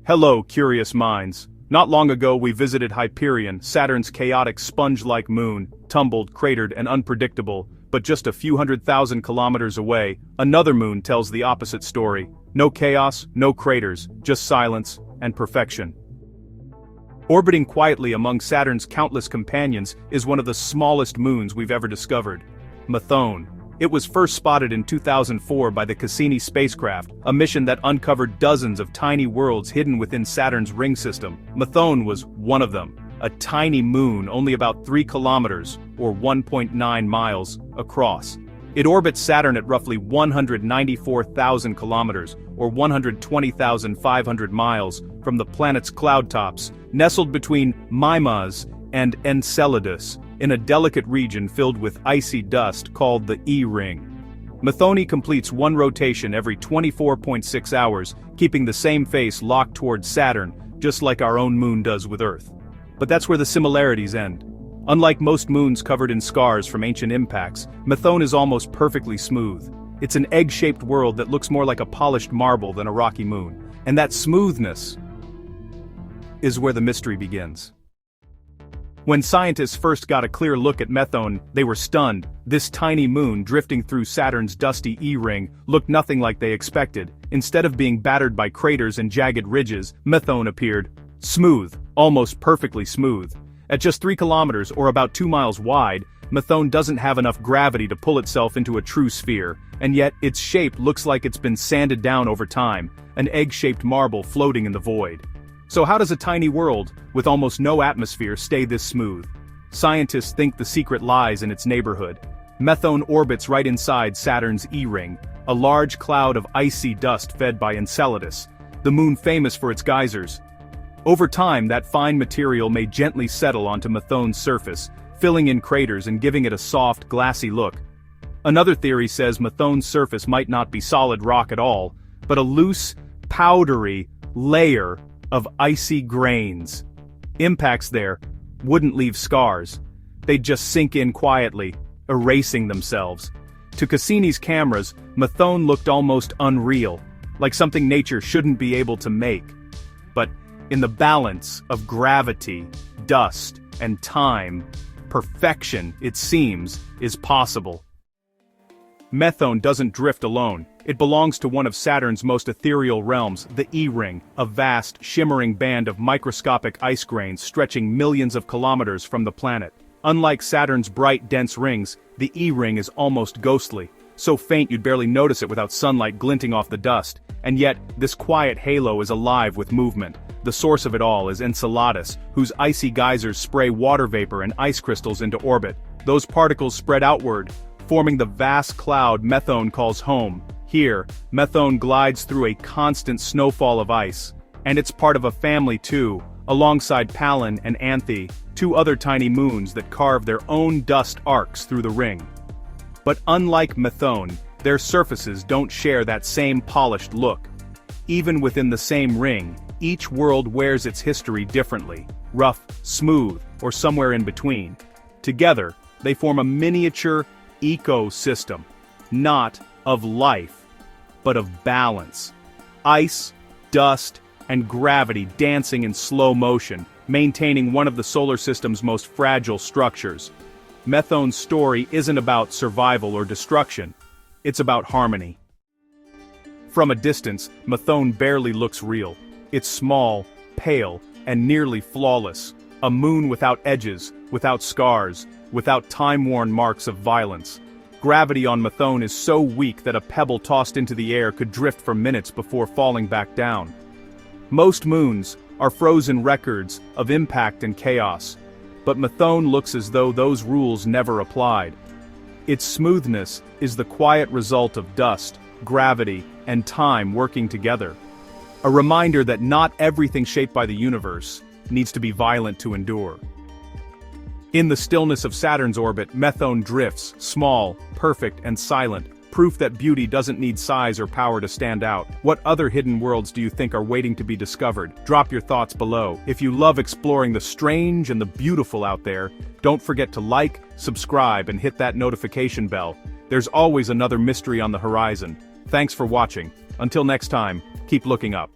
Hello, curious minds. Not long ago we visited Hyperion, Saturn's chaotic sponge-like moon, tumbled, cratered, and unpredictable, but just a few 100,000 kilometers away, another moon tells the opposite story. No chaos, no craters, just silence and perfection. Orbiting quietly among Saturn's countless companions is one of the smallest moons we've ever discovered, Methone. It was first spotted in 2004 by the Cassini spacecraft, a mission that uncovered dozens of tiny worlds hidden within Saturn's ring system. Methone was one of them, a tiny moon only about 3 kilometers, or 1.9 miles, across. It orbits Saturn at roughly 194,000 kilometers, or 120,500 miles, from the planet's cloud tops, nestled between Mimas and Enceladus, in a delicate region filled with icy dust called the E-ring. Methone completes one rotation every 24.6 hours, keeping the same face locked towards Saturn, just like our own moon does with Earth. But that's where the similarities end. Unlike most moons covered in scars from ancient impacts, Methone is almost perfectly smooth. It's an egg-shaped world that looks more like a polished marble than a rocky moon. And that smoothness is where the mystery begins. When scientists first got a clear look at Methone, they were stunned. This tiny moon drifting through Saturn's dusty E-ring looked nothing like they expected. Instead of being battered by craters and jagged ridges, Methone appeared smooth, almost perfectly smooth. At just 3 kilometers, or about 2 miles wide, Methone doesn't have enough gravity to pull itself into a true sphere, and yet its shape looks like it's been sanded down over time, an egg-shaped marble floating in the void. So how does a tiny world, with almost no atmosphere, stay this smooth? Scientists think the secret lies in its neighborhood. Methone orbits right inside Saturn's E-ring, a large cloud of icy dust fed by Enceladus, the moon famous for its geysers. Over time, that fine material may gently settle onto Methone's surface, filling in craters and giving it a soft, glassy look. Another theory says Methone's surface might not be solid rock at all, but a loose, powdery layer of icy grains. Impacts there wouldn't leave scars. They'd just sink in quietly, erasing themselves. To Cassini's cameras, Methone looked almost unreal, like something nature shouldn't be able to make. But in the balance of gravity, dust, and time, perfection, it seems, is possible. Methone doesn't drift alone. It belongs to one of Saturn's most ethereal realms, the E-ring, a vast, shimmering band of microscopic ice grains stretching millions of kilometers from the planet. Unlike Saturn's bright, dense rings, the E-ring is almost ghostly, so faint you'd barely notice it without sunlight glinting off the dust. And yet, this quiet halo is alive with movement. The source of it all is Enceladus, whose icy geysers spray water vapor and ice crystals into orbit. Those particles spread outward, forming the vast cloud Methone calls home. Here, Methone glides through a constant snowfall of ice. And it's part of a family too, alongside Pallene and Anthe, 2 other tiny moons that carve their own dust arcs through the ring. But unlike Methone, their surfaces don't share that same polished look. Even within the same ring, each world wears its history differently, rough, smooth, or somewhere in between. Together, they form a miniature ecosystem, not of life, but of balance. Ice, dust, and gravity dancing in slow motion, maintaining one of the solar system's most fragile structures. Methone's story isn't about survival or destruction, it's about harmony. From a distance, Methone barely looks real. It's small, pale, and nearly flawless. A moon without edges, without scars, without time-worn marks of violence. Gravity on Methone is so weak that a pebble tossed into the air could drift for minutes before falling back down. Most moons are frozen records of impact and chaos, but Methone looks as though those rules never applied. Its smoothness is the quiet result of dust, gravity, and time working together. A reminder that not everything shaped by the universe needs to be violent to endure. In the stillness of Saturn's orbit, Methone drifts, small, perfect, and silent, proof that beauty doesn't need size or power to stand out. What other hidden worlds do you think are waiting to be discovered? Drop your thoughts below. If you love exploring the strange and the beautiful out there, don't forget to like, subscribe, and hit that notification bell. There's always another mystery on the horizon. Thanks for watching. Until next time, keep looking up.